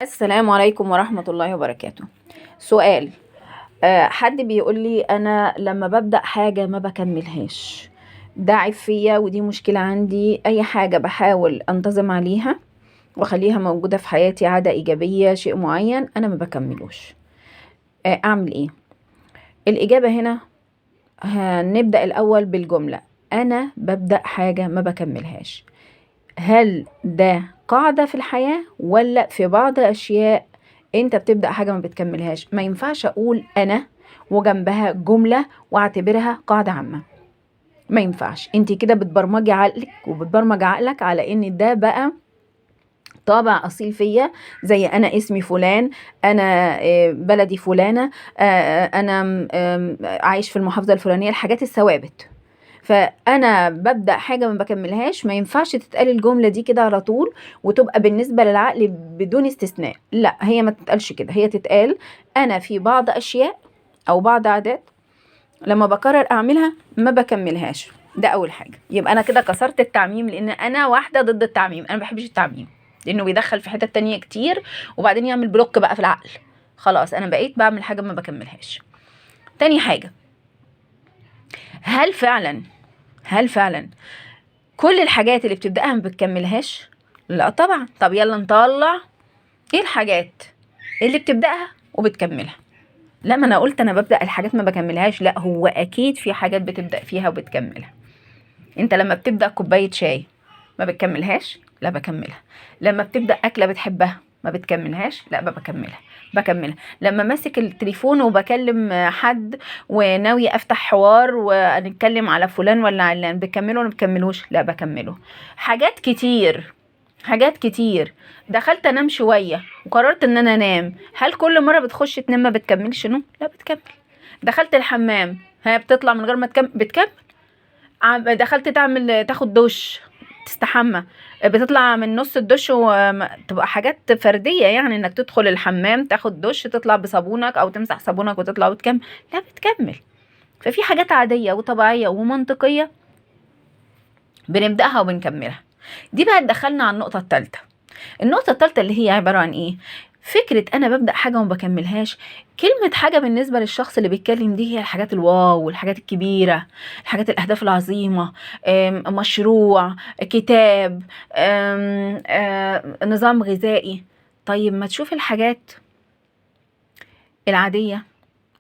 السلام عليكم ورحمة الله وبركاته. سؤال. حد بيقول لي أنا لما ببدأ حاجة ما بكملهاش، ده عيب فيا ودي مشكلة عندي. أي حاجة بحاول أنتظم عليها وأخليها موجودة في حياتي، عادة إيجابية، شيء معين، أنا ما بكملوش. أعمل إيه؟ الإجابة هنا هنبدأ الأول بالجملة: أنا ببدأ حاجة ما بكملهاش. هل ده قاعدة في الحياة ولا في بعض أشياء انت بتبدأ حاجة ما بتكملهاش؟ ما ينفعش اقول انا وجنبها جملة واعتبرها قاعدة عامة، ما ينفعش. انت كده بتبرمجي عقلك وبتبرمج عقلك على ان ده بقى طابع اصيل فيا، زي انا اسمي فلان، انا بلدي فلانة، انا عايش في المحافظة الفلانية، الحاجات الثوابت. فانا ببدا حاجه ما بكملهاش، ما ينفعش تتقال الجمله دي كده على طول وتبقى بالنسبه للعقل بدون استثناء. لا، هي ما تتقالش كده، هي تتقال انا في بعض اشياء او بعض عادات لما بقرر اعملها ما بكملهاش. ده اول حاجه. يبقى انا كده كسرت التعميم، لان انا واحده ضد التعميم. انا ما بحبش التعميم لانه بيدخل في حتت تانية كتير وبعدين يعمل بلوك بقى في العقل. خلاص انا بقيت بعمل حاجه ما بكملهاش. تاني حاجه، هل فعلا كل الحاجات اللي بتبدأها ما بتكملهاش؟ لا طبعا. طب يلا نطلع ايه الحاجات اللي بتبدأها وبتكملها. لا، ما انا قلت انا ببدأ الحاجات ما بكملهاش، لا هو اكيد في حاجات بتبدأ فيها وبتكملها. انت لما بتبدأ كوباية شاي ما بتكملهاش؟ لا بكملها. لما بتبدأ أكلة بتحبها ما بتكملهاش؟ لا بكملها. لما ماسك التليفون وبكلم حد وناوي افتح حوار ونتكلم على فلان ولا علان، بكمله ولا بكملوش؟ لا بكمله. حاجات كتير. دخلت انام شوية وقررت ان انا انام، هل كل مرة بتخش تنام ما بتكملش نوم؟ لا بتكمل. دخلت الحمام، ها بتطلع من غير ما بتكمل. دخلت تاخد دش، تستحمى، بتطلع من نص الدش وتبقى حاجات فردية، يعني انك تدخل الحمام تاخد دش تطلع بصابونك او تمسح صابونك وتطلع وتكمل؟ لا بتكمل. ففي حاجات عادية وطبيعية ومنطقية بنبدأها وبنكملها. دي بقى تدخلنا على النقطة التالتة اللي هي عبارة عن ايه؟ فكرة انا ببدأ حاجة وما بكملهاش. كلمة حاجة بالنسبة للشخص اللي بيتكلم دي هي الحاجات الواو والحاجات الكبيرة، الحاجات الاهداف العظيمة، مشروع، كتاب، نظام غذائي. طيب ما تشوف الحاجات العادية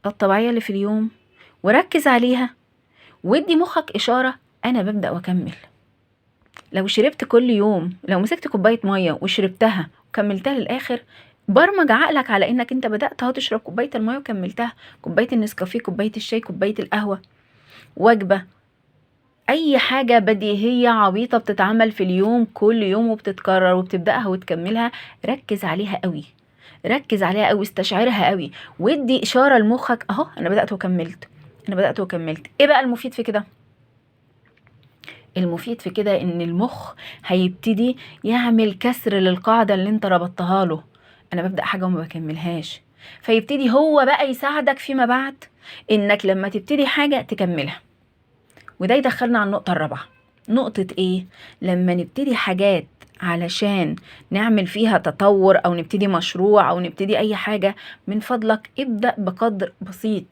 الطبيعية اللي في اليوم وركز عليها وادي مخك اشارة: انا ببدأ واكمل. لو شربت كل يوم، لو مسكت كوباية مية وشربتها وكملتها للآخر، برمج عقلك على انك انت بدأت اهو تشرب كوباية المية وكملتها. كوباية النسكافيه، كوباية الشاي، كوباية القهوة، وجبة، اي حاجة بديهية عبيطة بتتعمل في اليوم كل يوم وبتتكرر وبتبدأها وتكملها، ركز عليها قوي. استشعرها قوي وادي اشارة لمخك: اهو انا بدأت وكملت. ايه بقى المفيد في كده؟ المفيد في كده ان المخ هيبتدي يعمل كسر للقاعدة اللي انت ربطتها له: انا ببدأ حاجة وما بكملهاش. فيبتدي هو بقى يساعدك فيما بعد انك لما تبتدي حاجة تكملها. وده يدخلنا على النقطة الرابعة. نقطة ايه؟ لما نبتدي حاجات علشان نعمل فيها تطور او نبتدي مشروع او نبتدي اي حاجة، من فضلك ابدأ بقدر بسيط.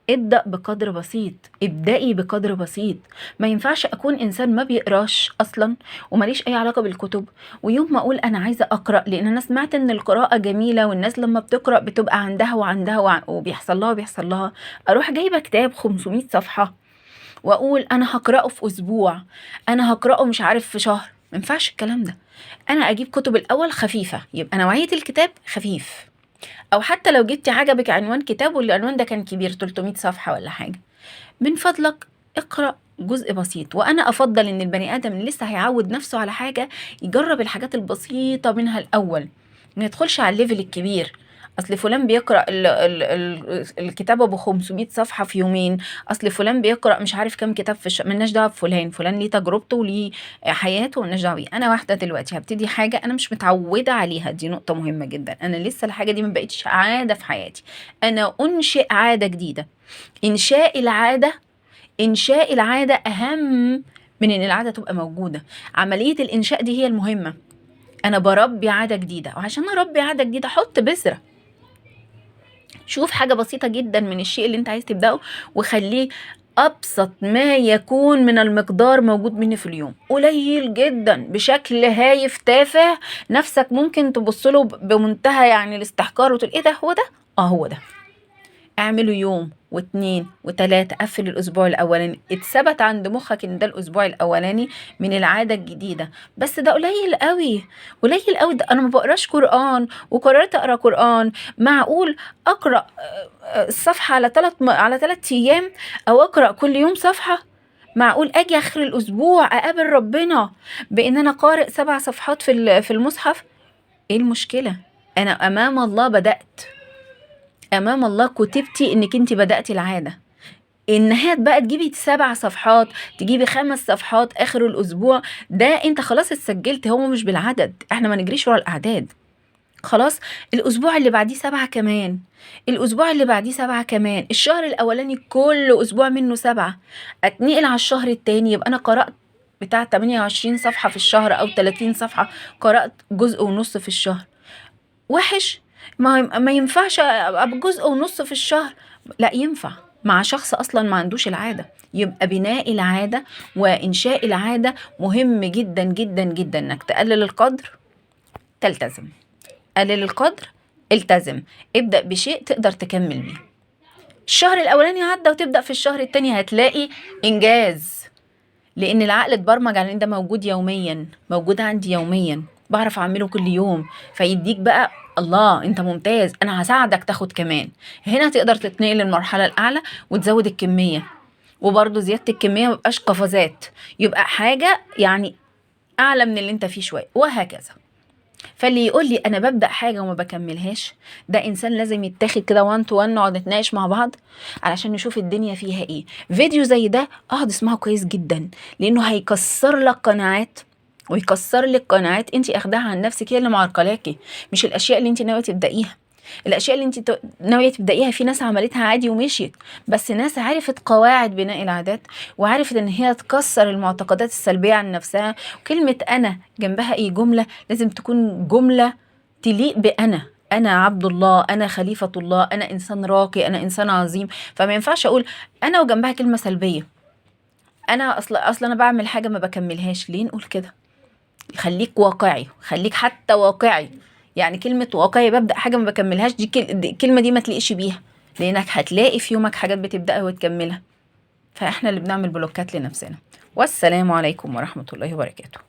ابدأي بقدر بسيط. ما ينفعش اكون انسان ما بيقراش اصلا وماليش اي علاقة بالكتب، ويوم ما اقول انا عايزة اقرأ لان انا سمعت ان القراءة جميلة والناس لما بتقرأ بتبقى عندها وبيحصل لها، اروح جايبة كتاب 500 صفحة واقول انا هقرأه في اسبوع، انا هقرأه مش عارف في شهر. ما ينفعش الكلام ده. انا اجيب كتب الاول خفيفة، يبقى نوعية الكتاب خفيف. او حتى لو جبتي عجبك عنوان كتاب والعنوان ده كان كبير 300 صفحة ولا حاجة، من فضلك اقرأ جزء بسيط. وانا افضل ان البني ادم اللي لسه هيعود نفسه على حاجة يجرب الحاجات البسيطة منها الاول، ما يدخلش على الليفل الكبير. اصل فلان بيقرأ الكتاب ابو 500 صفحة في يومين، اصل فلان بيقرأ مش عارف كام كتاب في ملناش دعوة بفلان ليه تجربته وليه حياته، ملناش دعوة بيه. انا واحدة دلوقتي هبتدي حاجة انا مش متعودة عليها، دي نقطة مهمة جدا. انا لسه الحاجة دي ما بقتش عادة في حياتي، انا انشئ عادة جديدة. انشاء العادة اهم من ان العادة تبقى موجودة. عملية الانشاء دي هي المهمة. انا بربي عادة جديدة، وعشان اربي عادة جديدة حط بذرة. شوف حاجة بسيطة جدا من الشيء اللي انت عايز تبدأه، وخليه أبسط ما يكون من المقدار موجود منه في اليوم، قليل جدا بشكل هايف تافه، نفسك ممكن تبصله بمنتهى يعني الاستحقار وتقول ايه ده، هو ده؟ هو ده. اعمله يوم واتنين وتلاتة، قفل الاسبوع الاولاني، اتثبت عند مخك ان ده الاسبوع الاولاني من العادة الجديدة. بس ده قليل قوي، قليل قوي. ده انا ما بقراش قرآن وقررت اقرا قرآن، معقول اقرا الصفحة على 3 ايام، او اقرا كل يوم صفحة؟ معقول اجي اخر الاسبوع اقابل ربنا بان انا قارئ 7 صفحات في المصحف؟ ايه المشكلة؟ انا امام الله بدأت، امام الله كتبتي انك انت بدأتي العادة. النهاية بقى تجيبي 7 صفحات، تجيبي 5 صفحات اخر الاسبوع، ده انت خلاص اتسجلت. هو مش بالعدد، احنا ما نجريش ورا الاعداد. خلاص، الاسبوع اللي بعديه 7 كمان، الاسبوع اللي بعديه 7 كمان، الشهر الاولاني كل اسبوع منه 7، اتنقل على الشهر التاني يبقى انا قرأت بتاع 28 صفحة في الشهر او 30 صفحة، قرأت جزء ونص في الشهر. وحش؟ ما ينفعش ابقى بجزء ونص في الشهر. لا ينفع مع شخص اصلا ما عندوش العاده. يبقى بناء العاده وانشاء العاده مهم جدا جدا جدا، انك تقلل القدر تلتزم، قلل القدر التزم، ابدأ بشيء تقدر تكمل بيه. الشهر الاولاني عدى وتبدأ في الشهر التاني هتلاقي انجاز، لان العقل اتبرمج على ان ده موجود يوميا، موجود عندي يوميا، بعرف اعمله كل يوم، فيديك بقى الله انت ممتاز، انا هساعدك تاخد كمان. هنا تقدر تتنقل للمرحلة الاعلى وتزود الكمية، وبرضو زيادة الكمية مبقاش قفزات، يبقى حاجة يعني اعلى من اللي انت فيه شوية، وهكذا. فاللي يقول لي انا ببدأ حاجة وما بكملهاش، ده انسان لازم يتاخد كده 1 to 1، نقعد نتناقش مع بعض علشان نشوف الدنيا فيها ايه. فيديو زي ده اقعد اسمعه كويس جدا، لانه هيكسر لك قناعات، ويكسر لك قناعات انت اخداها عن نفسك، هي اللي معرقلاكي، مش الاشياء اللي انت ناويه تبدأيها. الاشياء اللي انت ناويه تبدأيها في ناس عملتها عادي ومشيت، بس ناس عرفت قواعد بناء العادات، وعرفت ان هي تكسر المعتقدات السلبيه عن نفسها. وكلمه انا جنبها اي جمله لازم تكون جمله تليق بأنا، أنا عبد الله، أنا خليفة الله، أنا إنسان راقي، أنا إنسان عظيم. فما ينفعش أقول أنا وجنبها كلمة سلبية، أنا أصلا أنا بعمل حاجة ما بكملهاش. ليه نقول كده؟ خليك واقعي، خليك حتى واقعي. يعني كلمة واقعي ببدأ حاجة ما بكملهاش، الكلمة دي ما تلاقيش بيها، لأنك هتلاقي في يومك حاجات بتبدأها وتكملها. فإحنا اللي بنعمل بلوكات لنفسنا. والسلام عليكم ورحمة الله وبركاته.